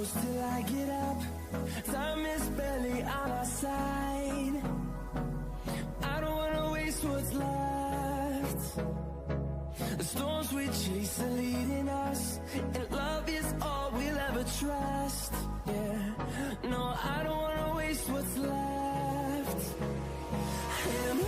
close till I get up. Time is barely on our side. I don't wanna waste what's left. The storms we chase are leading us, and love is all we'll ever trust. Yeah, no, I don't wanna waste what's left. And